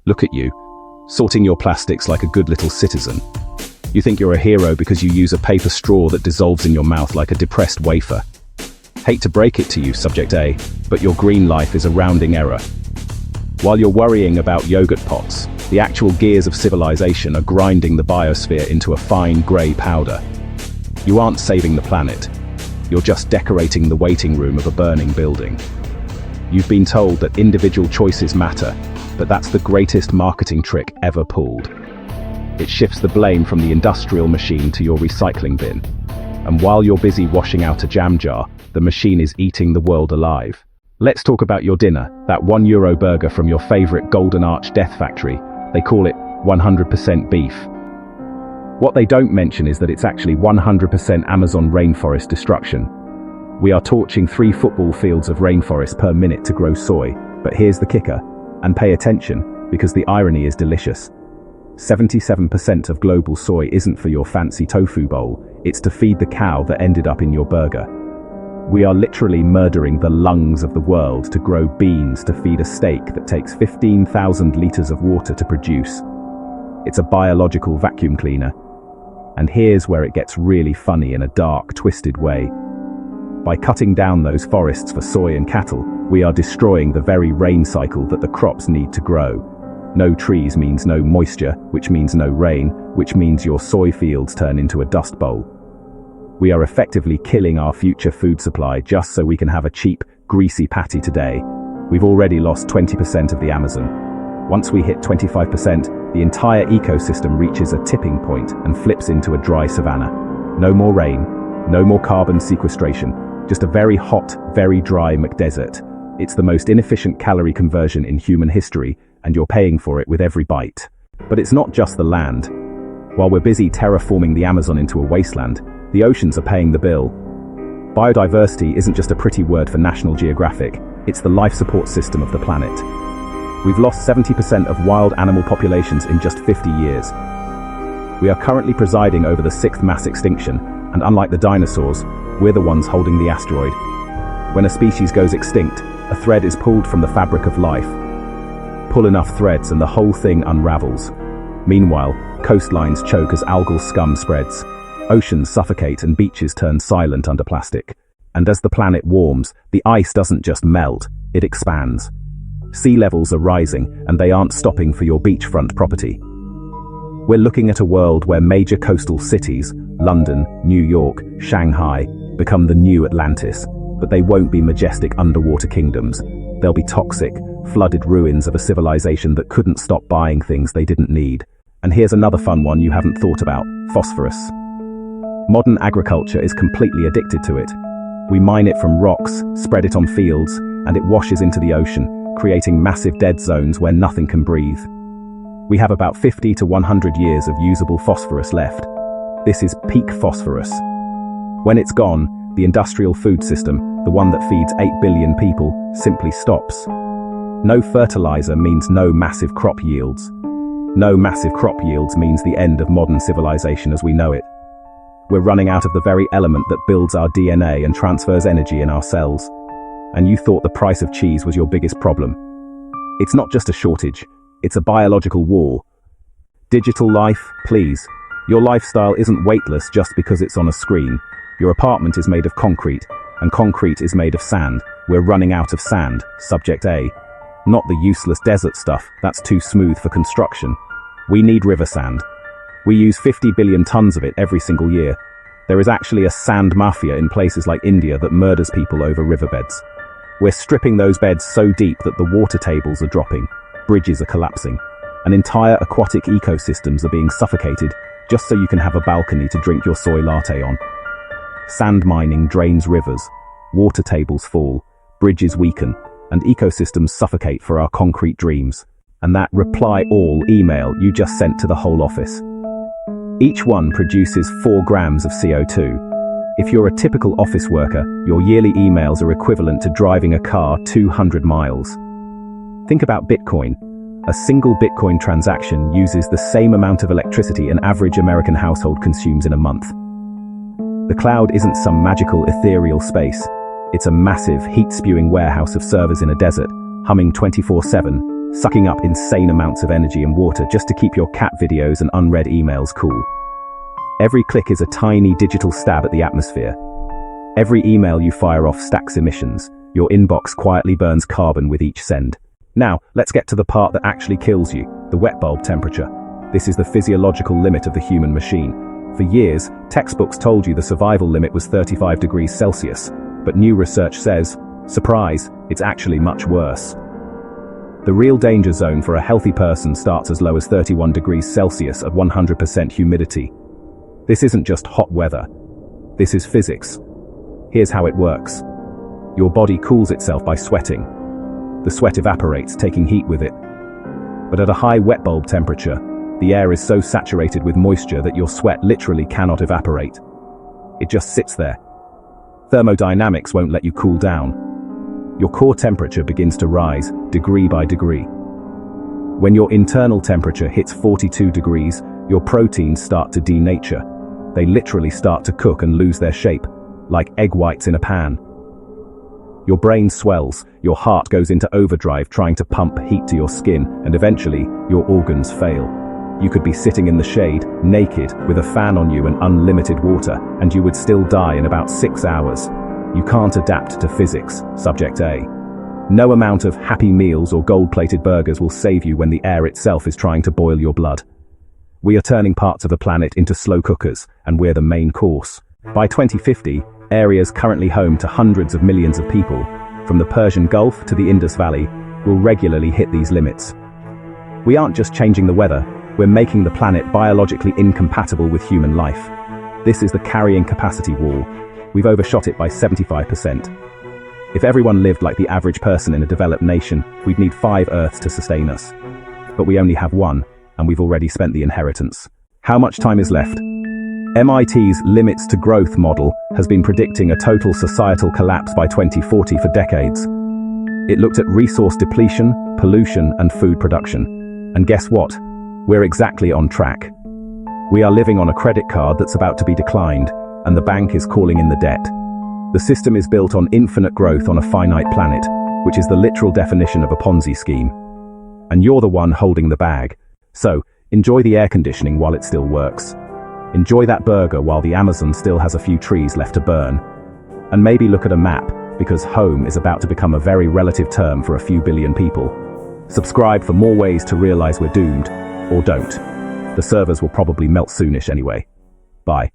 Look at you, sorting your plastics like a good little citizen. You think you're a hero because you use a paper straw that dissolves in your mouth like a depressed wafer. Hate to break it to you, Subject A, but your green life is a rounding error. While you're worrying about yogurt pots, the actual gears of civilization are grinding the biosphere into a fine grey powder. You aren't saving the planet. You're just decorating the waiting room of a burning building. You've been told that individual choices matter, but that's the greatest marketing trick ever pulled. It shifts the blame from the industrial machine to your recycling bin. And while you're busy washing out a jam jar, the machine is eating the world alive. Let's talk about your dinner, that €1 burger from your favorite Golden Arch Death Factory. They call it 100% beef. What they don't mention is that it's actually 100% Amazon rainforest destruction. We are torching 3 football fields of rainforest per minute to grow soy, but here's the kicker, and pay attention, because the irony is delicious. 77% of global soy isn't for your fancy tofu bowl, it's to feed the cow that ended up in your burger. We are literally murdering the lungs of the world to grow beans to feed a steak that takes 15,000 liters of water to produce. It's a biological vacuum cleaner. And here's where it gets really funny in a dark, twisted way. By cutting down those forests for soy and cattle, we are destroying the very rain cycle that the crops need to grow. No trees means no moisture, which means no rain, which means your soy fields turn into a dust bowl. We are effectively killing our future food supply just so we can have a cheap, greasy patty today. We've already lost 20% of the Amazon. Once we hit 25%, the entire ecosystem reaches a tipping point and flips into a dry savanna. No more rain, no more carbon sequestration, just a very hot, very dry McDesert. It's the most inefficient calorie conversion in human history, and you're paying for it with every bite. But it's not just the land. While we're busy terraforming the Amazon into a wasteland, the oceans are paying the bill. Biodiversity isn't just a pretty word for National Geographic, it's the life support system of the planet. We've lost 70% of wild animal populations in just 50 years. We are currently presiding over the 6th mass extinction, and unlike the dinosaurs, we're the ones holding the asteroid. When a species goes extinct, a thread is pulled from the fabric of life. Pull enough threads and the whole thing unravels. Meanwhile, coastlines choke as algal scum spreads. Oceans suffocate and beaches turn silent under plastic. And as the planet warms, the ice doesn't just melt, it expands. Sea levels are rising, and they aren't stopping for your beachfront property. We're looking at a world where major coastal cities, London, New York, Shanghai, become the new Atlantis, but they won't be majestic underwater kingdoms. They'll be toxic, flooded ruins of a civilization that couldn't stop buying things they didn't need. And here's another fun one you haven't thought about: phosphorus. Modern agriculture is completely addicted to it. We mine it from rocks, spread it on fields, and it washes into the ocean, creating massive dead zones where nothing can breathe. We have about 50 to 100 years of usable phosphorus left. This is peak phosphorus. When it's gone, the industrial food system, the one that feeds 8 billion people, simply stops. No fertilizer means no massive crop yields. No massive crop yields means the end of modern civilization as we know it. We're running out of the very element that builds our DNA and transfers energy in our cells. And you thought the price of cheese was your biggest problem. It's not just a shortage, it's a biological war. Digital life, please. Your lifestyle isn't weightless just because it's on a screen. Your apartment is made of concrete, and concrete is made of sand. We're running out of sand, Subject A. Not the useless desert stuff, that's too smooth for construction. We need river sand. We use 50 billion tons of it every single year. There is actually a sand mafia in places like India that murders people over riverbeds. We're stripping those beds so deep that the water tables are dropping, bridges are collapsing, and entire aquatic ecosystems are being suffocated just so you can have a balcony to drink your soy latte on. Sand mining drains rivers, water tables fall, bridges weaken, and ecosystems suffocate for our concrete dreams. And that reply all email you just sent to the whole office. Each one produces 4 grams of CO2. If you're a typical office worker, your yearly emails are equivalent to driving a car 200 miles. Think about Bitcoin. A single Bitcoin transaction uses the same amount of electricity an average American household consumes in a month. The cloud isn't some magical ethereal space. It's a massive, heat-spewing warehouse of servers in a desert, humming 24/7, sucking up insane amounts of energy and water just to keep your cat videos and unread emails cool. Every click is a tiny digital stab at the atmosphere. Every email you fire off stacks emissions. Your inbox quietly burns carbon with each send. Now, let's get to the part that actually kills you, the wet bulb temperature. This is the physiological limit of the human machine. For years, textbooks told you the survival limit was 35 degrees Celsius, but new research says, surprise, it's actually much worse. The real danger zone for a healthy person starts as low as 31 degrees Celsius at 100% humidity. This isn't just hot weather. This is physics. Here's how it works. Your body cools itself by sweating. The sweat evaporates, taking heat with it. But at a high wet bulb temperature, the air is so saturated with moisture that your sweat literally cannot evaporate. It just sits there. Thermodynamics won't let you cool down. Your core temperature begins to rise, degree by degree. When your internal temperature hits 42 degrees, your proteins start to denature. They literally start to cook and lose their shape, like egg whites in a pan. Your brain swells, your heart goes into overdrive trying to pump heat to your skin, and eventually, your organs fail. You could be sitting in the shade, naked, with a fan on you and unlimited water, and you would still die in about 6 hours. You can't adapt to physics, subject A. No amount of Happy Meals or gold-plated burgers will save you when the air itself is trying to boil your blood. We are turning parts of the planet into slow cookers, and we're the main course. By 2050, areas currently home to hundreds of millions of people, from the Persian Gulf to the Indus Valley, will regularly hit these limits. We aren't just changing the weather, we're making the planet biologically incompatible with human life. This is the carrying capacity wall. We've overshot it by 75%. If everyone lived like the average person in a developed nation, we'd need 5 Earths to sustain us. But we only have one, and we've already spent the inheritance. How much time is left? MIT's Limits to Growth model has been predicting a total societal collapse by 2040 for decades. It looked at resource depletion, pollution, and food production. And guess what? We're exactly on track. We are living on a credit card that's about to be declined, and the bank is calling in the debt. The system is built on infinite growth on a finite planet, which is the literal definition of a Ponzi scheme. And you're the one holding the bag. So, enjoy the air conditioning while it still works. Enjoy that burger while the Amazon still has a few trees left to burn. And maybe look at a map, because home is about to become a very relative term for a few billion people. Subscribe for more ways to realize we're doomed, or don't. The servers will probably melt soonish anyway. Bye.